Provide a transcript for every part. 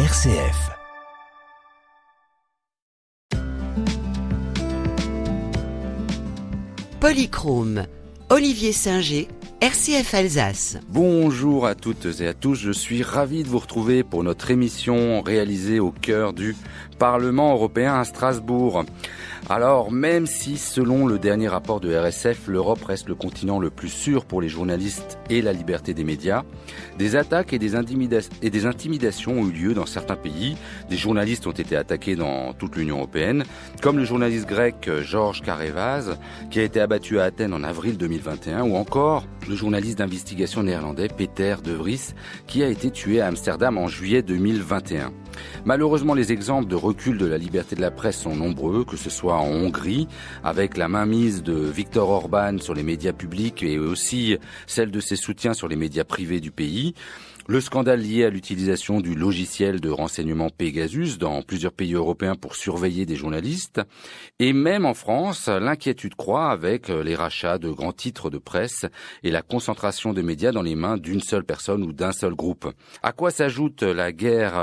RCF. Polychrome, Olivier Singer, RCF Alsace. Bonjour à toutes et à tous, je suis ravi de vous retrouver pour notre émission réalisée au cœur du Parlement européen à Strasbourg. Alors, même si, selon le dernier rapport de RSF, l'Europe reste le continent le plus sûr pour les journalistes et la liberté des médias, des attaques et des intimidations ont eu lieu dans certains pays. Des journalistes ont été attaqués dans toute l'Union européenne, comme le journaliste grec George Karevaz, qui a été abattu à Athènes en avril 2021, ou encore le journaliste d'investigation néerlandais Peter de Vries, qui a été tué à Amsterdam en juillet 2021. Malheureusement, les exemples de recul de la liberté de la presse sont nombreux, que ce soit en Hongrie, avec la mainmise de Viktor Orban sur les médias publics et aussi celle de ses soutiens sur les médias privés du pays. Le scandale lié à l'utilisation du logiciel de renseignement Pegasus dans plusieurs pays européens pour surveiller des journalistes. Et même en France, l'inquiétude croît avec les rachats de grands titres de presse et la concentration de médias dans les mains d'une seule personne ou d'un seul groupe. À quoi s'ajoute la guerre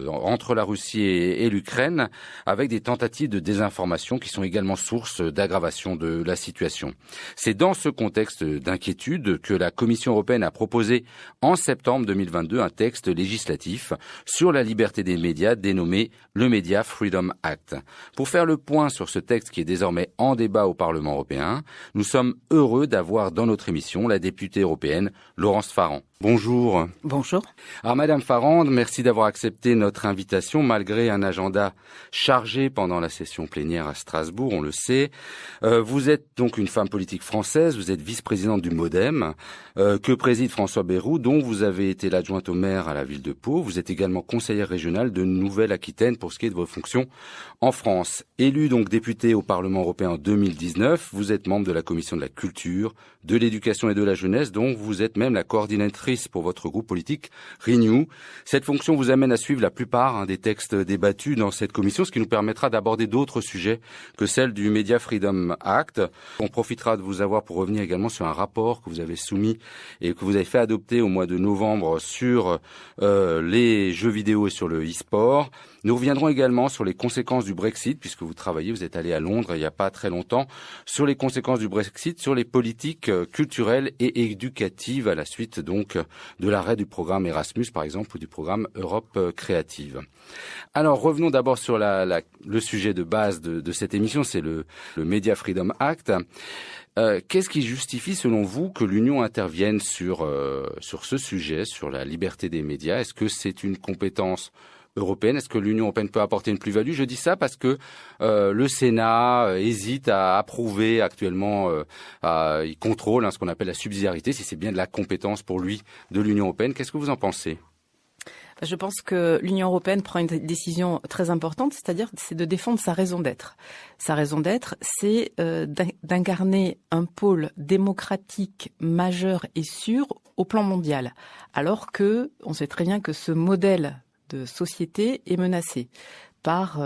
entre la Russie et l'Ukraine, avec des tentatives de désinformation qui sont également source d'aggravation de la situation. C'est dans ce contexte d'inquiétude que la Commission européenne a proposé en septembre 2022 un texte législatif sur la liberté des médias dénommé le Media Freedom Act. Pour faire le point sur ce texte qui est désormais en débat au Parlement européen, nous sommes heureux d'avoir dans notre émission la députée européenne Laurence Farrand. Bonjour. Bonjour. Alors Madame Farrand, merci d'avoir accepté notre invitation malgré un agenda chargé pendant la session plénière à Strasbourg, on le sait. Vous êtes donc une femme politique française, vous êtes vice-présidente du MoDem, que préside François Bayrou, dont vous avez été l'adjointe au maire à la ville de Pau. Vous êtes également conseillère régionale de Nouvelle-Aquitaine pour ce qui est de vos fonctions en France. Élue donc députée au Parlement européen en 2019, vous êtes membre de la commission de la culture, de l'éducation et de la jeunesse, dont vous êtes même la coordinatrice pour votre groupe politique Renew. Cette fonction vous amène à suivre la plupart des textes débattus dans cette commission, ce qui nous permettra d'aborder d'autres sujets que celle du Media Freedom Act. On profitera de vous avoir pour revenir également sur un rapport que vous avez soumis et que vous avez fait adopter au mois de novembre sur les jeux vidéo et sur le e-sport. Nous reviendrons également sur les conséquences du Brexit, puisque vous êtes allé à Londres il n'y a pas très longtemps, sur les conséquences du Brexit, sur les politiques culturelles et éducatives à la suite donc de l'arrêt du programme Erasmus par exemple ou du programme Europe Créative. Alors revenons d'abord sur le sujet de base de cette émission, c'est le Media Freedom Act. Qu'est-ce qui justifie, selon vous, que l'Union intervienne sur ce sujet, sur la liberté des médias? Est-ce que c'est une compétence européenne? Est-ce que l'Union européenne peut apporter une plus-value? Je dis ça parce que le Sénat hésite à approuver actuellement, il contrôle ce qu'on appelle la subsidiarité, si c'est bien de la compétence pour lui de l'Union européenne. Qu'est-ce que vous en pensez? Je pense que l'Union européenne prend une décision très importante, c'est de défendre sa raison d'être. Sa raison d'être, c'est d'incarner un pôle démocratique majeur et sûr au plan mondial, alors que on sait très bien que ce modèle de société est menacée par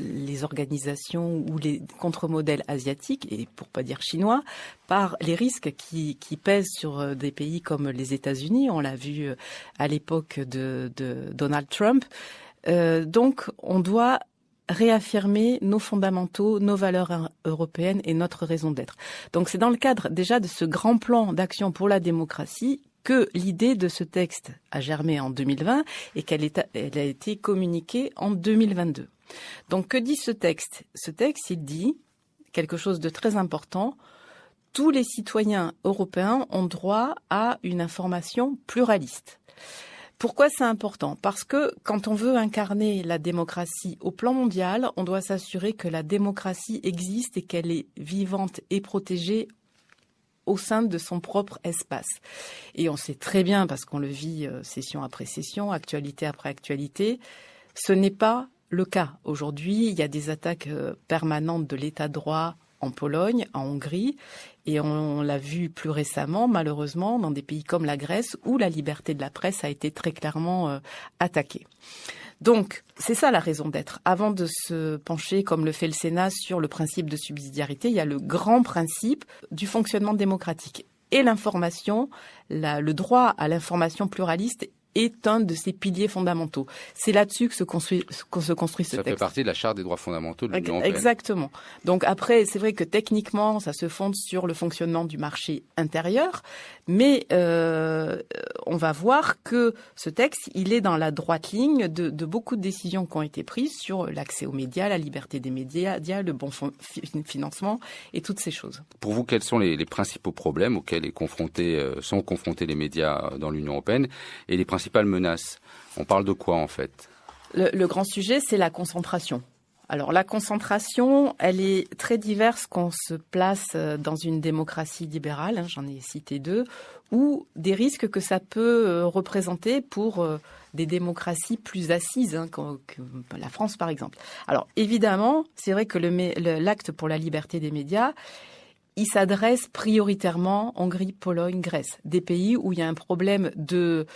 les organisations ou les contre-modèles asiatiques, et pour pas dire chinois, par les risques qui pèsent sur des pays comme les États-Unis. On l'a vu à l'époque de Donald Trump. Donc, on doit réaffirmer nos fondamentaux, nos valeurs européennes et notre raison d'être. Donc, c'est dans le cadre déjà de ce grand plan d'action pour la démocratie que l'idée de ce texte a germé en 2020 et elle a été communiquée en 2022. Donc, que dit ce texte? Ce texte, il dit quelque chose de très important. Tous les citoyens européens ont droit à une information pluraliste. Pourquoi c'est important? Parce que quand on veut incarner la démocratie au plan mondial, on doit s'assurer que la démocratie existe et qu'elle est vivante et protégée au sein de son propre espace. Et on sait très bien, parce qu'on le vit session après session, actualité après actualité, ce n'est pas le cas. Aujourd'hui, il y a des attaques permanentes de l'état de droit en Pologne, en Hongrie, et on l'a vu plus récemment, malheureusement, dans des pays comme la Grèce, où la liberté de la presse a été très clairement attaquée. Donc, c'est ça la raison d'être. Avant de se pencher, comme le fait le Sénat, sur le principe de subsidiarité, il y a le grand principe du fonctionnement démocratique. Et l'information, le droit à l'information pluraliste est un de ses piliers fondamentaux. C'est là-dessus que se construit ce texte. Ça fait partie de la Charte des droits fondamentaux de l'Union européenne. Exactement. Donc après, c'est vrai que techniquement, ça se fonde sur le fonctionnement du marché intérieur, mais on va voir que ce texte, il est dans la droite ligne de beaucoup de décisions qui ont été prises sur l'accès aux médias, la liberté des médias, le bon financement et toutes ces choses. Pour vous, quels sont les principaux problèmes auxquels sont confrontés les médias dans l'Union européenne et les principales menaces? On parle de quoi en fait? Le grand sujet, c'est la concentration. Alors la concentration, elle est très diverse qu'on se place dans une démocratie libérale, j'en ai cité 2, ou des risques que ça peut représenter pour des démocraties plus assises, que la France par exemple. Alors évidemment, c'est vrai que l'acte pour la liberté des médias, il s'adresse prioritairement Hongrie, Pologne, Grèce, des pays où il y a un problème de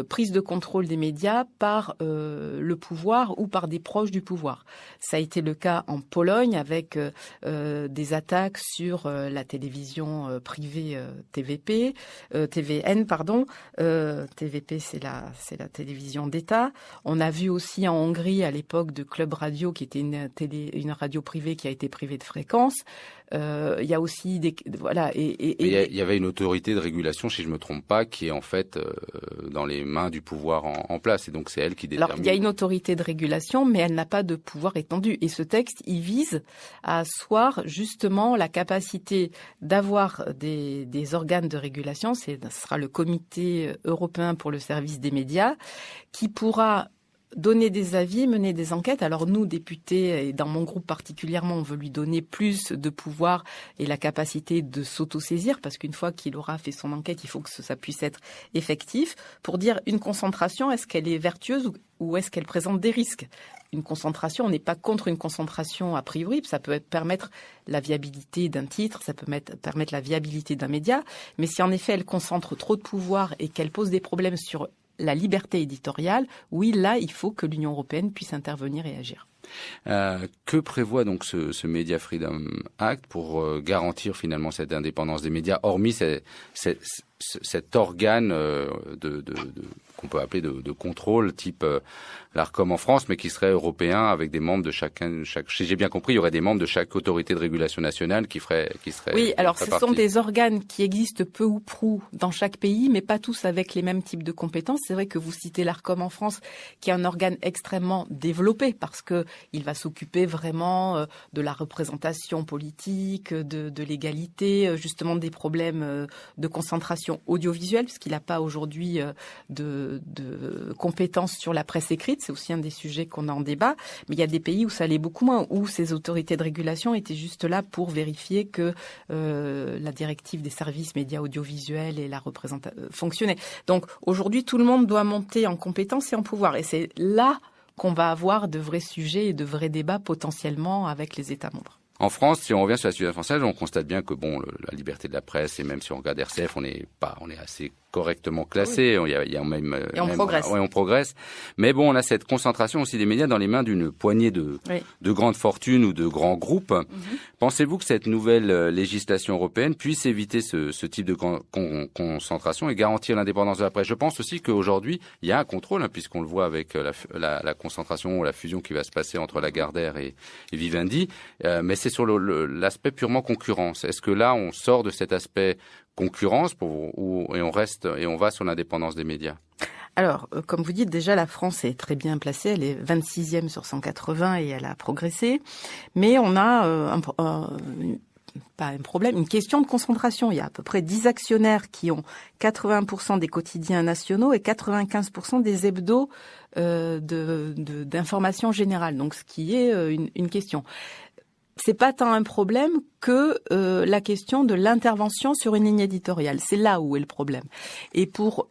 prise de contrôle des médias par le pouvoir ou par des proches du pouvoir. Ça a été le cas en Pologne avec des attaques sur la télévision privée TVP, TVN pardon. TVP c'est la télévision d'État. On a vu aussi en Hongrie à l'époque de Club Radio qui était une radio privée qui a été privée de fréquence. Il y a aussi il y avait une autorité de régulation, si je me trompe pas, qui est en fait dans les mains du pouvoir en place, et donc c'est elle qui détermine. Alors il y a une autorité de régulation, mais elle n'a pas de pouvoir étendu. Et ce texte, il vise à asseoir justement la capacité d'avoir des organes de régulation. Ce sera le Comité européen pour le service des médias qui pourra donner des avis, mener des enquêtes. Alors nous, députés, et dans mon groupe particulièrement, on veut lui donner plus de pouvoir et la capacité de s'autosaisir, parce qu'une fois qu'il aura fait son enquête, il faut que ça puisse être effectif, pour dire une concentration, est-ce qu'elle est vertueuse ou est-ce qu'elle présente des risques? Une concentration, on n'est pas contre une concentration a priori, ça peut permettre la viabilité d'un titre, ça peut permettre la viabilité d'un média, mais si en effet elle concentre trop de pouvoir et qu'elle pose des problèmes sur la liberté éditoriale, oui, là, il faut que l'Union européenne puisse intervenir et agir. Que prévoit donc ce Media Freedom Act pour garantir finalement cette indépendance des médias, hormis cet organe qu'on peut appeler de contrôle type l'Arcom en France, mais qui serait européen avec des membres de chaque. Si j'ai bien compris, il y aurait des membres de chaque autorité de régulation nationale qui seraient. Oui, alors ce sont des organes qui existent peu ou prou dans chaque pays, mais pas tous avec les mêmes types de compétences. C'est vrai que vous citez l'Arcom en France, qui est un organe extrêmement développé parce que il va s'occuper vraiment de la représentation politique, de l'égalité, justement des problèmes de concentration audiovisuelle, puisqu'il n'a pas aujourd'hui de compétences sur la presse écrite. C'est aussi un des sujets qu'on a en débat. Mais il y a des pays où ça allait beaucoup moins, où ces autorités de régulation étaient juste là pour vérifier que la directive des services médias audiovisuels et la représentation fonctionnait. Donc aujourd'hui, tout le monde doit monter en compétences et en pouvoir. Et c'est là qu'on va avoir de vrais sujets et de vrais débats potentiellement avec les États membres. En France, si on revient sur la situation française, on constate bien que la liberté de la presse, et même si on regarde RCF, on est assez correctement classé. Oui. Il y a même, et on progresse. Ouais, on progresse. Mais bon, on a cette concentration aussi des médias dans les mains d'une poignée de grandes fortunes ou de grands groupes. Mm-hmm. Pensez-vous que cette nouvelle législation européenne puisse éviter ce type de concentration et garantir l'indépendance de la presse? Je pense aussi qu'aujourd'hui, il y a un contrôle, puisqu'on le voit avec la concentration ou la fusion qui va se passer entre Lagardère et Vivendi. Mais c'est sur l'aspect purement concurrence. Est-ce que là, on sort de cet aspect concurrence et on va sur l'indépendance des médias? Alors, comme vous dites, déjà, la France est très bien placée. Elle est 26e sur 180 et elle a progressé. Mais on a pas un problème, une question de concentration. Il y a à peu près 10 actionnaires qui ont 80% des quotidiens nationaux et 95% des hebdos d'information générale. Donc, ce qui est une question. C'est pas tant un problème que la question de l'intervention sur une ligne éditoriale. C'est là où est le problème. Et pour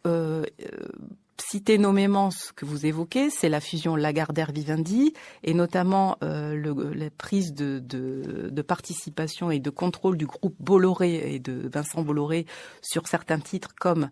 citer nommément ce que vous évoquez, c'est la fusion Lagardère-Vivendi et notamment la prise de participation et de contrôle du groupe Bolloré et de Vincent Bolloré sur certains titres comme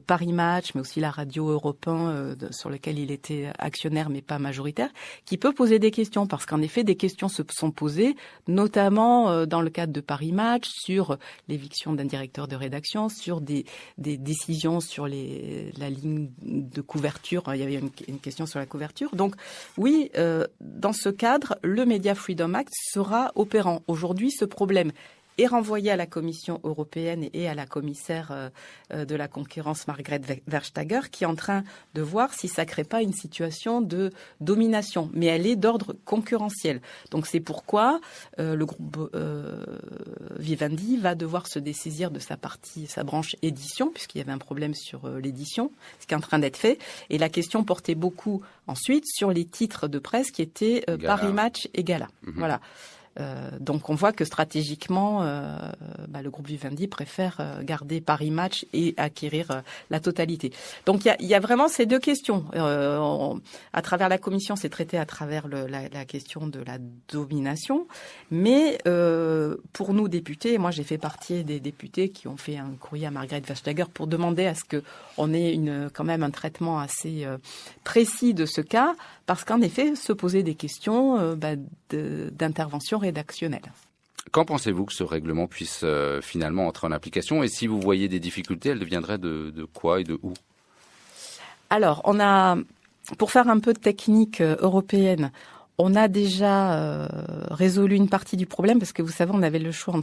Paris Match, mais aussi la radio Europe 1 sur lequel il était actionnaire mais pas majoritaire, qui peut poser des questions parce qu'en effet des questions se sont posées, notamment dans le cadre de Paris Match, sur l'éviction d'un directeur de rédaction, sur des décisions sur la ligne de couverture. Il y avait une question sur la couverture. Donc oui, dans ce cadre, le Media Freedom Act sera opérant. Aujourd'hui, ce problème est renvoyé à la Commission européenne et à la commissaire de la concurrence Margrethe Vestager, qui est en train de voir si ça crée pas une situation de domination. Mais elle est d'ordre concurrentiel. Donc c'est pourquoi le groupe Vivendi va devoir se dessaisir de sa branche édition, puisqu'il y avait un problème sur l'édition, ce qui est en train d'être fait. Et la question portait beaucoup ensuite sur les titres de presse qui étaient Paris Match et Gala. Voilà. Donc on voit que stratégiquement, le groupe Vivendi préfère garder Paris Match et acquérir la totalité. Donc il y a vraiment ces deux questions. À travers la commission, c'est traité à travers la question de la domination. Mais pour nous députés, moi j'ai fait partie des députés qui ont fait un courrier à Margrethe Vestager pour demander à ce que on ait quand même un traitement assez précis de ce cas, parce qu'en effet, se poser des questions d'intervention rédactionnelle. Quand pensez-vous que ce règlement puisse finalement entrer en application? Et si vous voyez des difficultés, elles viendraient de quoi et de où? Alors, pour faire un peu de technique européenne, on a déjà résolu une partie du problème, parce que vous savez, on avait le choix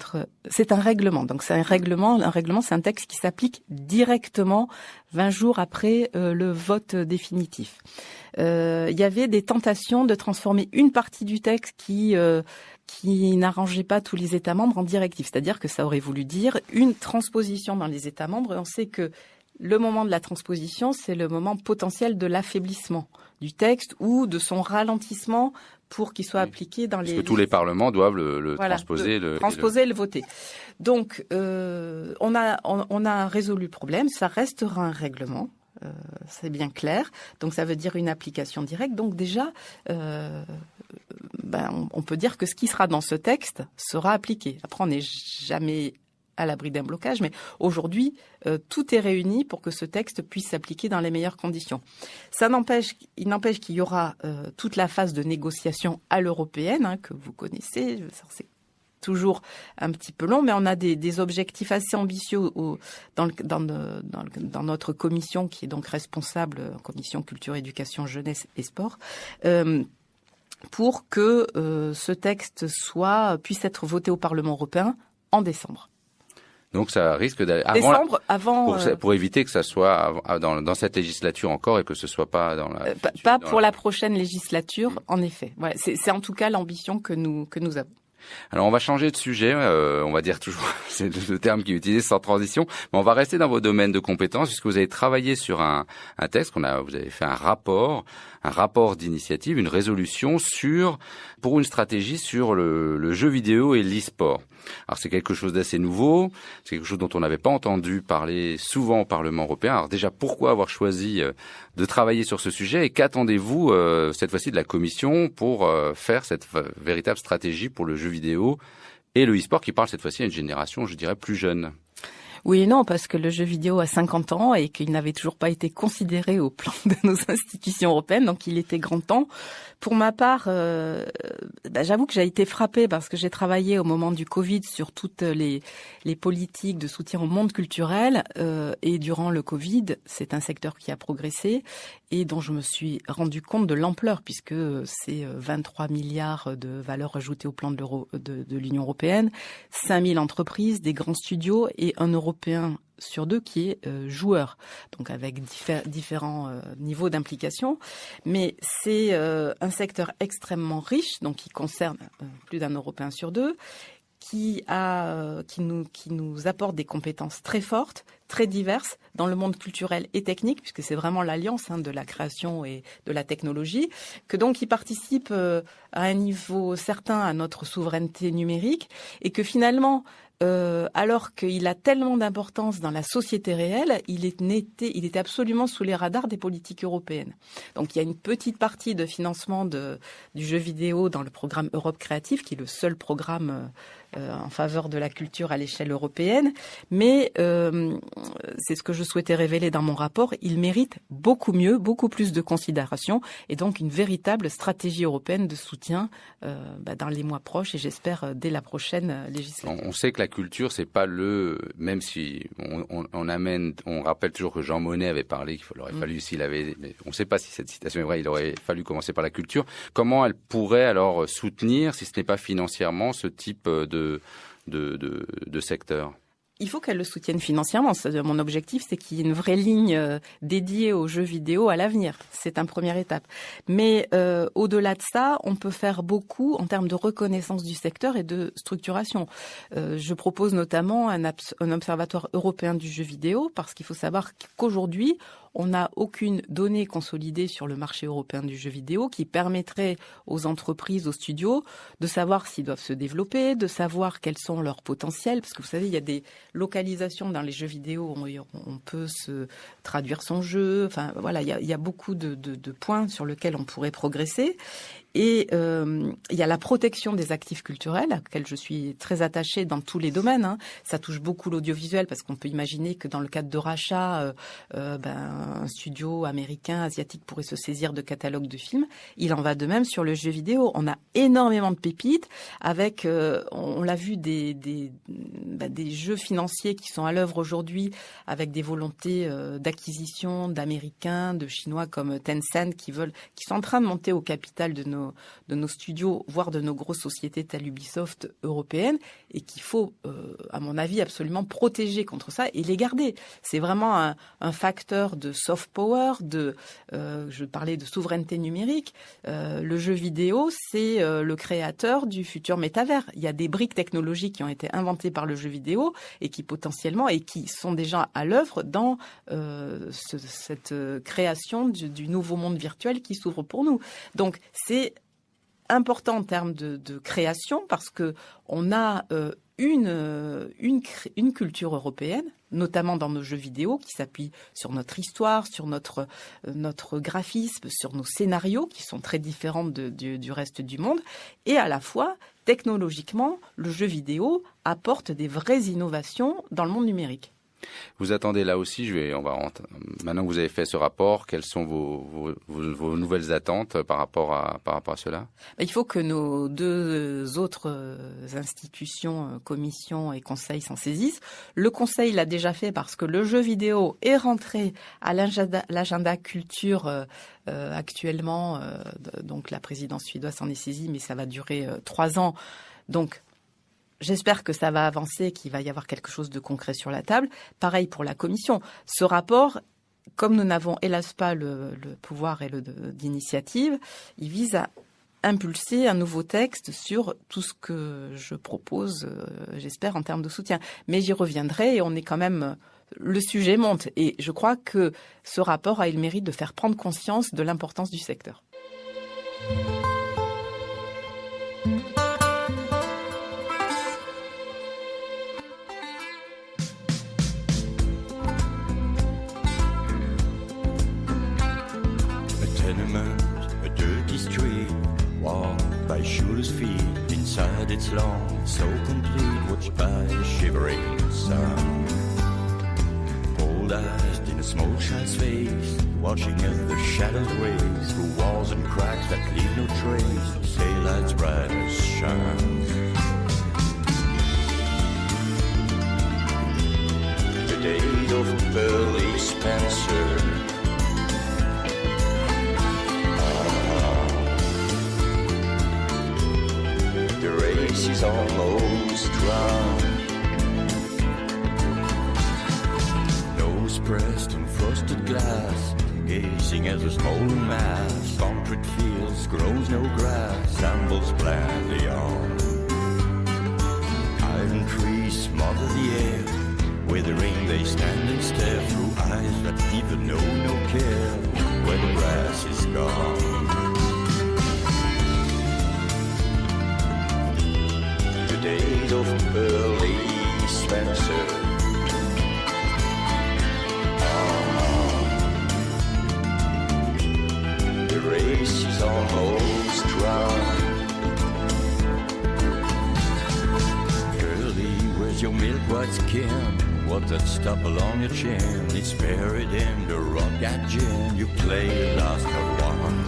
c'est un règlement. Donc c'est un règlement, c'est un texte qui s'applique directement 20 jours après le vote définitif. Il y avait des tentations de transformer une partie du texte qui n'arrangeait pas tous les États membres en directive. C'est-à-dire que ça aurait voulu dire une transposition dans les États membres, et on sait que le moment de la transposition, c'est le moment potentiel de l'affaiblissement du texte ou de son ralentissement pour qu'il soit appliqué dans Parce que tous les parlements doivent le transposer. Transposer et le voter. Donc, on a résolu le problème. Ça restera un règlement. C'est bien clair. Donc, ça veut dire une application directe. Donc, déjà, on peut dire que ce qui sera dans ce texte sera appliqué. Après, on n'est jamais à l'abri d'un blocage, mais aujourd'hui, tout est réuni pour que ce texte puisse s'appliquer dans les meilleures conditions. Il n'empêche qu'il y aura toute la phase de négociation à l'européenne, que vous connaissez. C'est toujours un petit peu long, mais on a des objectifs assez ambitieux dans notre commission, qui est donc responsable, commission culture, éducation, jeunesse et sport, pour que ce texte puisse être voté au Parlement européen en décembre. Donc ça risque d'aller pour éviter que ça soit dans cette législature encore, et que ce soit pas dans la pas pour la prochaine législature, en effet. Voilà, c'est en tout cas l'ambition que nous avons. Alors on va changer de sujet, on va dire toujours, c'est le terme qui est utilisé sans transition, mais on va rester dans vos domaines de compétences, puisque vous avez travaillé sur un texte vous avez fait un rapport d'initiative, une résolution pour une stratégie sur le jeu vidéo et l'e-sport. Alors c'est quelque chose d'assez nouveau, c'est quelque chose dont on n'avait pas entendu parler souvent au Parlement européen. Alors déjà, pourquoi avoir choisi de travailler sur ce sujet, et qu'attendez-vous cette fois-ci de la Commission pour faire cette véritable stratégie pour le jeu vidéo et le e-sport, qui parle cette fois-ci à une génération, je dirais, plus jeune? Oui et non, parce que le jeu vidéo a 50 ans et qu'il n'avait toujours pas été considéré au plan de nos institutions européennes, donc il était grand temps. Pour ma part, j'avoue que j'ai été frappée, parce que j'ai travaillé au moment du Covid sur toutes les politiques de soutien au monde culturel, et durant le Covid, c'est un secteur qui a progressé et dont je me suis rendu compte de l'ampleur, puisque c'est 23 milliards de valeur ajoutée au plan de l'Union européenne, 5000 entreprises, des grands studios et un Européen sur deux qui est joueur, donc avec différents niveaux d'implication. Mais c'est un secteur extrêmement riche, donc qui concerne plus d'un Européen sur deux, qui nous apporte des compétences très fortes, très diverses dans le monde culturel et technique, puisque c'est vraiment l'alliance de la création et de la technologie, que donc il participe à un niveau certain à notre souveraineté numérique, et que finalement, alors qu'il a tellement d'importance dans la société réelle, il était absolument sous les radars des politiques européennes. Donc il y a une petite partie de financement du jeu vidéo dans le programme Europe Créative, qui est le seul programme en faveur de la culture à l'échelle européenne. Mais c'est ce que je souhaitais révéler dans mon rapport. Il mérite beaucoup mieux, beaucoup plus de considération et donc une véritable stratégie européenne de soutien dans les mois proches et j'espère dès la prochaine législature. On sait que la culture, c'est pas même si on rappelle toujours que Jean Monnet avait parlé qu'il aurait fallu mais on ne sait pas si cette citation est vraie, il aurait fallu commencer par la culture. Comment elle pourrait alors soutenir, si ce n'est pas financièrement, ce type de secteur ? Il faut qu'elle le soutienne financièrement. Mon objectif, c'est qu'il y ait une vraie ligne dédiée aux jeux vidéo à l'avenir. C'est une première étape. Mais au-delà de ça, on peut faire beaucoup en termes de reconnaissance du secteur et de structuration. Je propose notamment un observatoire européen du jeu vidéo parce qu'il faut savoir qu'aujourd'hui, on n'a aucune donnée consolidée sur le marché européen du jeu vidéo qui permettrait aux entreprises, aux studios, de savoir s'ils doivent se développer, de savoir quels sont leurs potentiels. Parce que vous savez, il y a des localisations dans les jeux vidéo où on peut se traduire son jeu. Enfin, voilà, il y a beaucoup de points sur lesquels on pourrait progresser. Et il y a la protection des actifs culturels, à laquelle je suis très attachée dans tous les domaines. Ça touche beaucoup l'audiovisuel parce qu'on peut imaginer que dans le cadre de rachat, un studio américain, asiatique pourrait se saisir de catalogues de films. Il en va de même sur le jeu vidéo. On a énormément de pépites avec, on l'a vu, des jeux financiers qui sont à l'œuvre aujourd'hui avec des volontés d'acquisition d'Américains, de Chinois comme Tencent qui sont en train de monter au capital de nos studios, voire de nos grosses sociétés telles Ubisoft européennes, et qu'il faut, à mon avis, absolument protéger contre ça et les garder. C'est vraiment un facteur de soft power, je parlais de souveraineté numérique. Le jeu vidéo, c'est le créateur du futur métavers. Il y a des briques technologiques qui ont été inventées par le jeu vidéo et qui potentiellement, et qui sont déjà à l'œuvre dans cette création du nouveau monde virtuel qui s'ouvre pour nous. Donc, c'est important en termes de création parce que on a une culture européenne, notamment dans nos jeux vidéo, qui s'appuie sur notre histoire, sur notre graphisme, sur nos scénarios qui sont très différents du reste du monde. Et à la fois, technologiquement, le jeu vidéo apporte des vraies innovations dans le monde numérique. Vous attendez là aussi, maintenant que vous avez fait ce rapport, quelles sont vos nouvelles attentes par rapport à cela ? Il faut que nos deux autres institutions, commissions et conseils s'en saisissent. Le conseil l'a déjà fait parce que le jeu vidéo est rentré à l'agenda culture actuellement. Donc la présidence suédoise s'en est saisie, mais ça va durer 3 ans. Donc j'espère que ça va avancer, qu'il va y avoir quelque chose de concret sur la table. Pareil pour la commission. Ce rapport, comme nous n'avons hélas pas le pouvoir et d'initiative, il vise à impulser un nouveau texte sur tout ce que je propose, j'espère, en termes de soutien. Mais j'y reviendrai et on est quand même... Le sujet monte et je crois que ce rapport a eu le mérite de faire prendre conscience de l'importance du secteur. A dirty street, walked by shoeless feet. Inside it's long, so complete, watched by a shivering sun. Cold-eyed in a small child's face, watching as the shadows race through walls and cracks that leave no trace. Daylight's brightest shines. The days of Burley Spencer. She's almost drowned. Nose pressed on frosted glass, gazing at the smolden mass. Concrete fields, grows no grass, ambles blandly on. Iron trees smother the air, withering they stand and stare through eyes that neither know nor care where the grass is gone. Days of Burley Spencer. The race is almost run. what's kin? What's that stubble on your chin? It's buried in the rock at gin. You play last of one.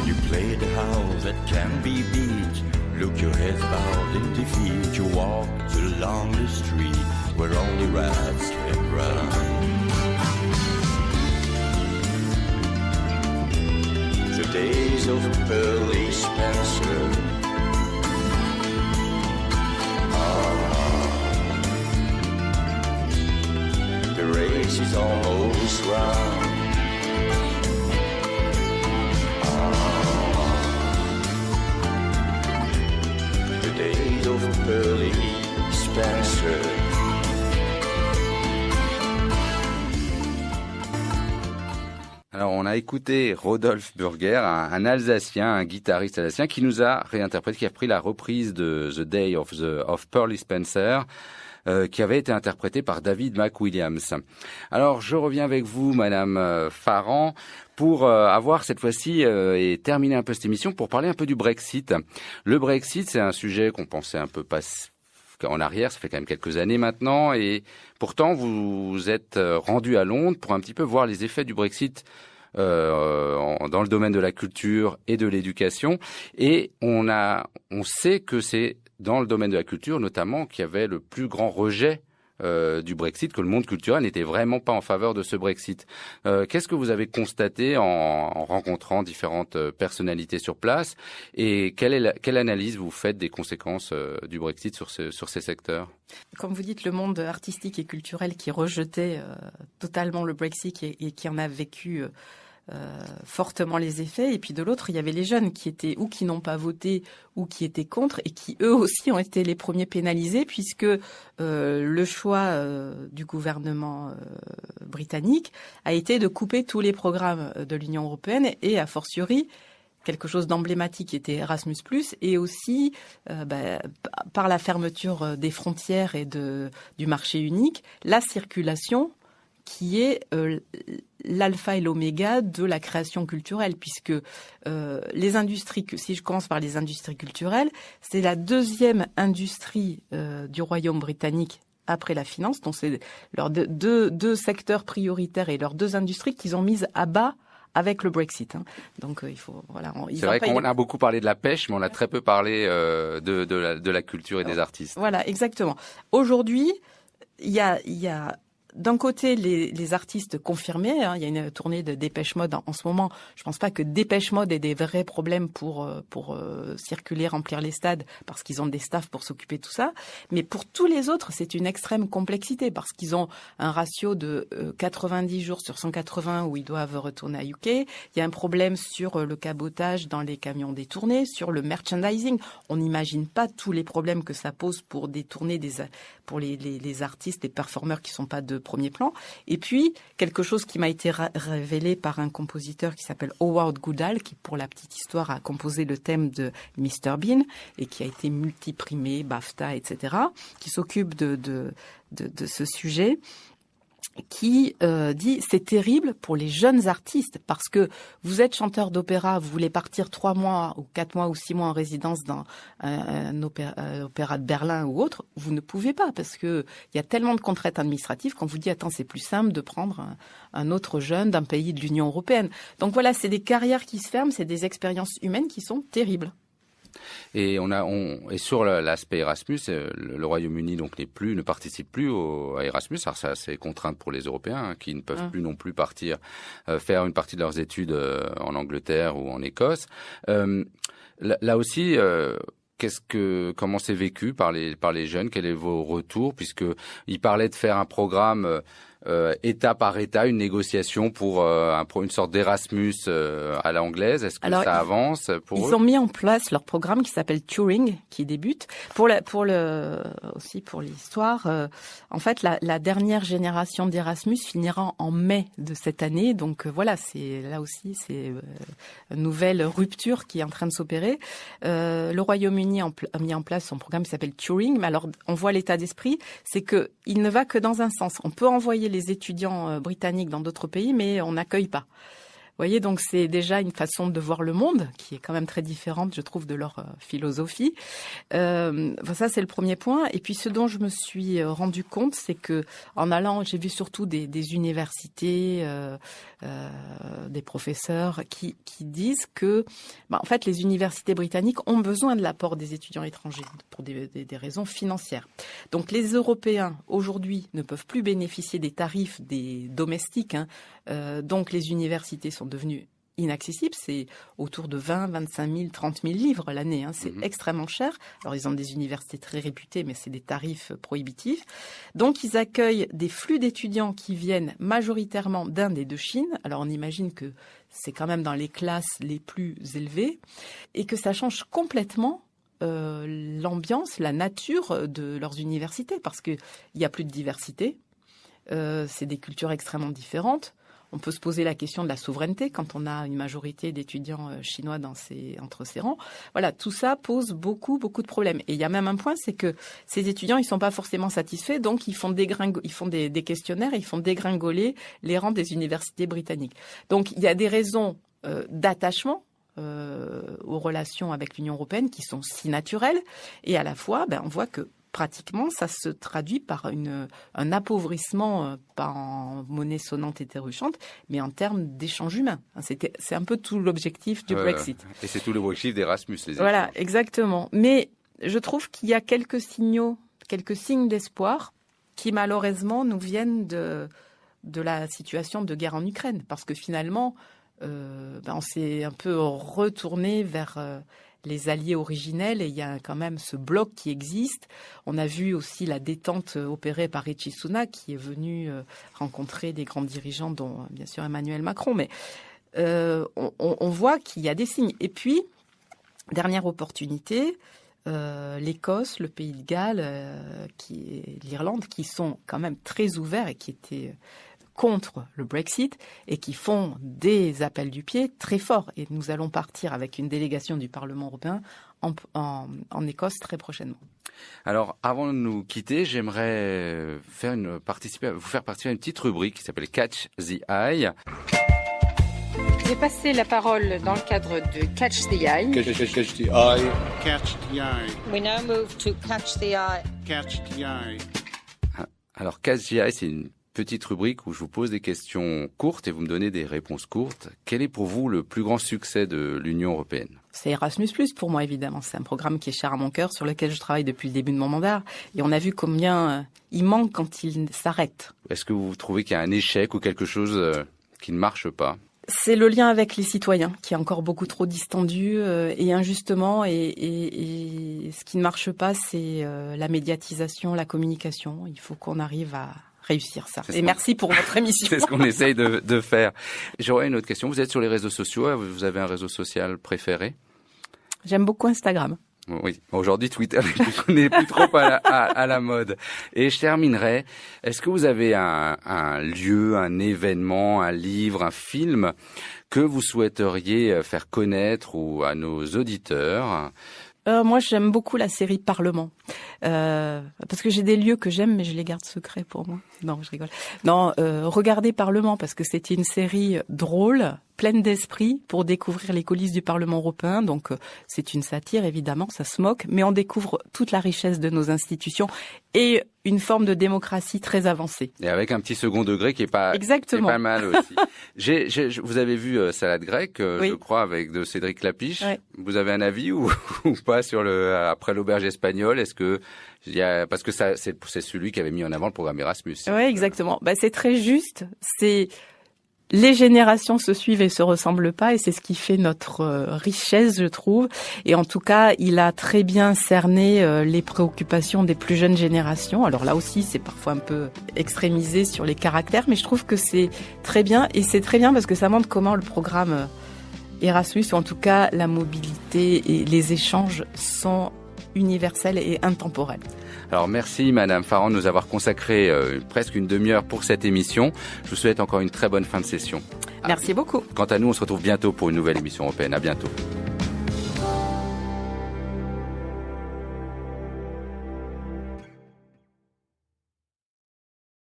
You play the house that can be beat. Look your head bowed in defeat. You walk along the street where only rats can run. The days of Pearly Spencer. The race is almost run. The days of Pearly Spencer. Alors, on a écouté Rodolphe Burger, un Alsacien, un guitariste alsacien, qui nous a réinterprété, qui a pris la reprise de The Day of Pearly Spencer, qui avait été interprété par David McWilliams. Alors, je reviens avec vous, Madame Farran, pour avoir cette fois-ci et terminer un peu cette émission pour parler un peu du Brexit. Le Brexit, c'est un sujet qu'on pensait un peu en arrière, ça fait quand même quelques années maintenant, et pourtant vous êtes rendu à Londres pour un petit peu voir les effets du Brexit dans le domaine de la culture et de l'éducation, et on sait que c'est dans le domaine de la culture notamment qu'il y avait le plus grand rejet du Brexit, que le monde culturel n'était vraiment pas en faveur de ce Brexit. Qu'est-ce que vous avez constaté en rencontrant différentes personnalités sur place, et quelle analyse vous faites des conséquences du Brexit sur ces secteurs? Comme vous dites, le monde artistique et culturel qui rejetait totalement le Brexit et qui en a vécu fortement les effets, et puis de l'autre il y avait les jeunes qui étaient ou qui n'ont pas voté ou qui étaient contre, et qui eux aussi ont été les premiers pénalisés, puisque le choix du gouvernement britannique a été de couper tous les programmes de l'Union européenne, et a fortiori quelque chose d'emblématique était Erasmus+, et aussi par la fermeture des frontières et du marché unique, la circulation qui est l'alpha et l'oméga de la création culturelle, puisque les industries, si je commence par les industries culturelles, c'est la deuxième industrie du Royaume britannique après la finance, donc c'est leurs deux secteurs prioritaires et leurs deux industries qu'ils ont mises à bas avec le Brexit. Donc il faut c'est vrai qu'on a beaucoup parlé de la pêche, mais on a très peu parlé de la culture et des artistes. Voilà, exactement. Aujourd'hui, il y a d'un côté les artistes confirmés, il y a une tournée de Dépêche Mode en ce moment. Je pense pas que Dépêche Mode ait des vrais problèmes pour circuler, remplir les stades, parce qu'ils ont des staffs pour s'occuper de tout ça. Mais pour tous les autres, c'est une extrême complexité, parce qu'ils ont un ratio de 90 jours sur 180 où ils doivent retourner à UK. Il y a un problème sur le cabotage dans les camions détournés, sur le merchandising. On n'imagine pas tous les problèmes que ça pose pour détourner pour les artistes, les performeurs qui sont pas de premier plan. Et puis, quelque chose qui m'a été révélé par un compositeur qui s'appelle Howard Goodall, qui, pour la petite histoire, a composé le thème de Mr Bean et qui a été multiprimé, BAFTA, etc., qui s'occupe de ce sujet, qui dit c'est terrible pour les jeunes artistes, parce que vous êtes chanteur d'opéra, vous voulez partir 3 mois ou 4 mois ou 6 mois en résidence dans un opéra de Berlin ou autre, vous ne pouvez pas, parce que il y a tellement de contraintes administratives qu'on vous dit attends, c'est plus simple de prendre un autre jeune d'un pays de l'Union européenne. Donc voilà, c'est des carrières qui se ferment, c'est des expériences humaines qui sont terribles. Et et sur l'aspect Erasmus, le Royaume-Uni donc ne participe plus à Erasmus. Alors ça, c'est contrainte pour les Européens qui ne peuvent plus non plus partir faire une partie de leurs études en Angleterre ou en Écosse. Là aussi, comment c'est vécu par les jeunes? Quel est vos retours, puisque ils parlaient de faire un programme État par État, une négociation pour une sorte d'Erasmus à l'anglaise. Est-ce que ça avance pour eux? Ils ont mis en place leur programme qui s'appelle Turing, qui débute. Aussi pour l'histoire, en fait, la dernière génération d'Erasmus finira en mai de cette année. Donc voilà, c'est une nouvelle rupture qui est en train de s'opérer. Le Royaume-Uni a mis en place son programme qui s'appelle Turing, mais alors on voit l'état d'esprit, c'est que il ne va que dans un sens. On peut envoyer les étudiants britanniques dans d'autres pays, mais on n'accueille pas. voyez, donc c'est déjà une façon de voir le monde qui est quand même très différente, je trouve, de leur philosophie. Ça, c'est le premier point. Et puis, ce dont je me suis rendu compte, c'est que en allant, j'ai vu surtout des universités, des professeurs qui disent que, en fait, les universités britanniques ont besoin de l'apport des étudiants étrangers pour des raisons financières. Donc, les Européens aujourd'hui ne peuvent plus bénéficier des tarifs des domestiques. Donc, les universités sont devenues inaccessibles. C'est autour de 20, 25 000, 30 000 livres l'année. C'est extrêmement cher. Alors, ils ont des universités très réputées, mais c'est des tarifs prohibitifs. Donc, ils accueillent des flux d'étudiants qui viennent majoritairement d'Inde et de Chine. Alors, on imagine que c'est quand même dans les classes les plus élevées et que ça change complètement l'ambiance, la nature de leurs universités parce qu'il n'y a plus de diversité. C'est des cultures extrêmement différentes. On peut se poser la question de la souveraineté quand on a une majorité d'étudiants chinois entre ces rangs. Voilà, tout ça pose beaucoup de problèmes. Et il y a même un point, c'est que ces étudiants, ils sont pas forcément satisfaits, donc ils font des questionnaires, ils font dégringoler les rangs des universités britanniques. Donc il y a des raisons d'attachement aux relations avec l'Union européenne qui sont si naturelles, et à la fois, on voit que pratiquement, ça se traduit par un appauvrissement, pas en monnaie sonnante et trébuchante, mais en termes d'échanges humains. C'est un peu tout l'objectif du Brexit. Et c'est tout l'objectif d'Erasmus, les échanges. Voilà, exactement. Mais je trouve qu'il y a quelques signes d'espoir qui malheureusement nous viennent de la situation de guerre en Ukraine, parce que finalement, on s'est un peu retourné vers les alliés originels et il y a quand même ce bloc qui existe. On a vu aussi la détente opérée par Rishi Sunak qui est venu rencontrer des grands dirigeants, dont bien sûr Emmanuel Macron. Mais on voit qu'il y a des signes. Et puis, dernière opportunité, l'Écosse, le Pays de Galles, l'Irlande, qui sont quand même très ouverts et qui étaient contre le Brexit et qui font des appels du pied très forts. Et nous allons partir avec une délégation du Parlement européen en Écosse très prochainement. Alors, avant de nous quitter, j'aimerais vous faire participer à une petite rubrique qui s'appelle Catch the Eye. Je vais passer la parole dans le cadre de Catch the Eye. Catch the Eye. Catch the Eye. We now move to Catch the Eye. Catch the Eye. Alors, Catch the Eye, c'est une petite rubrique où je vous pose des questions courtes et vous me donnez des réponses courtes. Quel est pour vous le plus grand succès de l'Union européenne ? C'est Erasmus+, pour moi, évidemment. C'est un programme qui est cher à mon cœur, sur lequel je travaille depuis le début de mon mandat. Et on a vu combien il manque quand il s'arrête. Est-ce que vous trouvez qu'il y a un échec ou quelque chose qui ne marche pas ? C'est le lien avec les citoyens qui est encore beaucoup trop distendu et injustement. Et ce qui ne marche pas, c'est la médiatisation, la communication. Il faut qu'on arrive à réussir ça. Et merci pour votre émission. C'est ce qu'on essaye de faire. J'aurais une autre question. Vous êtes sur les réseaux sociaux. Vous avez un réseau social préféré ? J'aime beaucoup Instagram. Oui, aujourd'hui Twitter n'est plus trop à la mode. Et je terminerai. Est-ce que vous avez un lieu, un événement, un livre, un film que vous souhaiteriez faire connaître à nos auditeurs ? Moi, j'aime beaucoup la série Parlement. Parce que j'ai des lieux que j'aime, mais je les garde secrets pour moi. Non, je rigole. Non, regardez Parlement, parce que c'était une série drôle, pleine d'esprit, pour découvrir les coulisses du Parlement européen. Donc, c'est une satire, évidemment, ça se moque, mais on découvre toute la richesse de nos institutions et une forme de démocratie très avancée. Et avec un petit second degré qui est pas mal aussi. Vous avez vu Salade grecque, oui. Je crois, avec de Cédric Clapiche. Ouais. Vous avez un avis ou pas sur après l'auberge espagnole? Est-ce que parce que c'est celui qui avait mis en avant le programme Erasmus. Oui, exactement. C'est très juste. Les générations se suivent et se ressemblent pas, et c'est ce qui fait notre richesse, je trouve. Et en tout cas, il a très bien cerné les préoccupations des plus jeunes générations. Alors là aussi, c'est parfois un peu extrémisé sur les caractères, mais je trouve que c'est très bien. Et c'est très bien parce que ça montre comment le programme Erasmus, ou en tout cas la mobilité et les échanges, sont universels et intemporels. Alors merci Madame Farrand de nous avoir consacré presque une demi-heure pour cette émission. Je vous souhaite encore une très bonne fin de session. Merci beaucoup. Quant à nous, on se retrouve bientôt pour une nouvelle émission européenne. À bientôt.